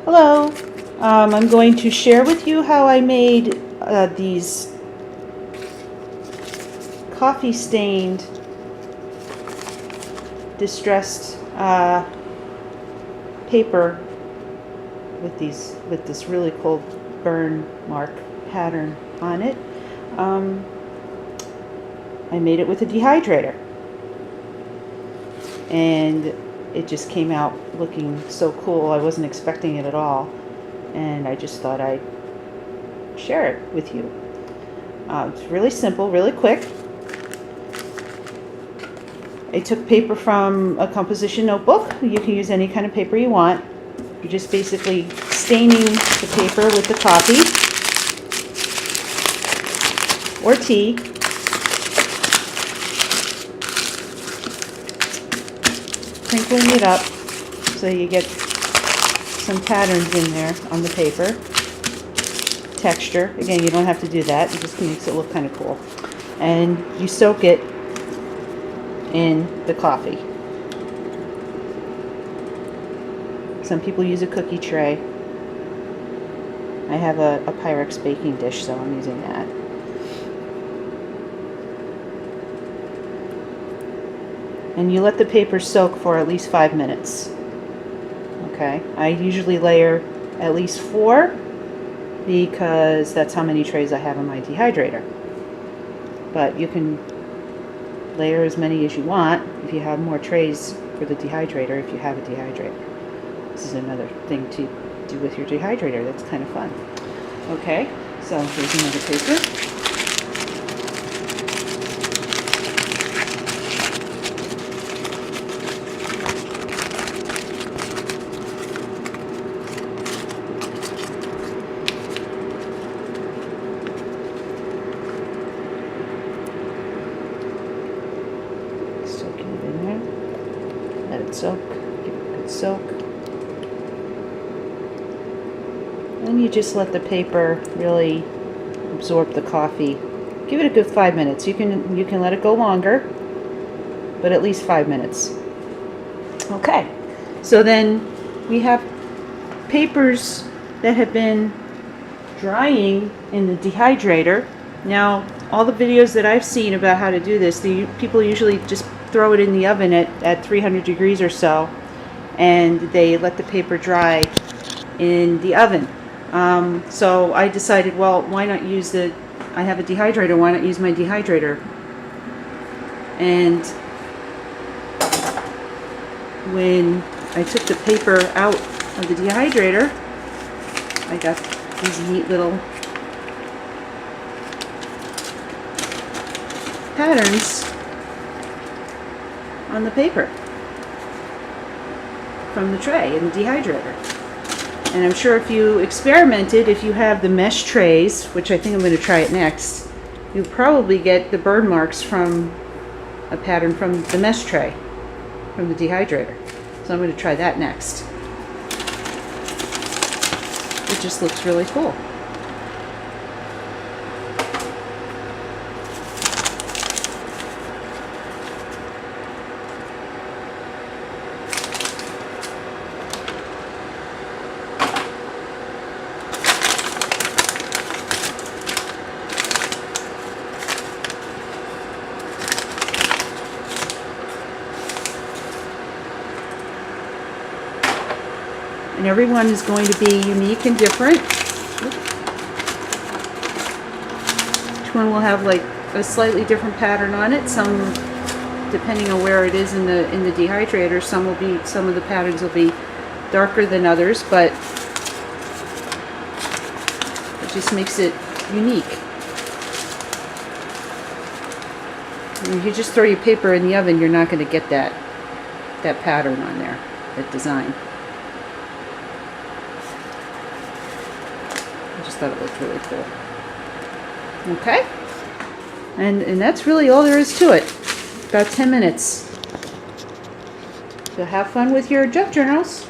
Hello. I'm going to share with you how I made these coffee stained distressed paper with this really cool burn mark pattern on it. I made it with a dehydrator, and it just came out looking so cool. I wasn't expecting it at all, and I just thought I'd share it with you. It's really simple, really quick. I took paper from a composition notebook. You can use any kind of paper you want. You're just basically staining the paper with the coffee or tea. Crinkling it up so you get some patterns in there on the paper. Texture, again, you don't have to do that, it just makes it look kind of cool. And you soak it in the coffee. Some people use a cookie tray. I have a Pyrex baking dish, so I'm using that. And you let the paper soak for at least 5 minutes. Okay, I usually layer at least 4 because that's how many trays I have in my dehydrator. But you can layer as many as you want if you have more trays for the dehydrator, if you have a dehydrator. This is another thing to do with your dehydrator that's kind of fun. Okay, so here's another paper. Soaking it in there. Let it soak. Give it a good soak. And you just let the paper really absorb the coffee. Give it a good 5 minutes. You can let it go longer, but at least 5 minutes. Okay. So then we have papers that have been drying in the dehydrator. Now, all the videos that I've seen about how to do this, people usually just throw it in the oven at 300 degrees or so, and they let the paper dry in the oven. So I decided, well, why not use I have a dehydrator, why not use my dehydrator? And when I took the paper out of the dehydrator, I got these neat little patterns on the paper from the tray in the dehydrator. And I'm sure if you experimented, if you have the mesh trays, which I think I'm going to try it next, you'll probably get the burn marks from a pattern from the mesh tray from the dehydrator. So I'm going to try that next. It just looks really cool. And everyone is going to be unique and different. Each one will have like a slightly different pattern on it. Some, depending on where it is in the dehydrator, some of the patterns will be darker than others, but it just makes it unique. And if you just throw your paper in the oven, you're not going to get that pattern on there, that design. I just thought it looked really cool. Okay, and that's really all there is to it. About 10 minutes. So have fun with your junk journals.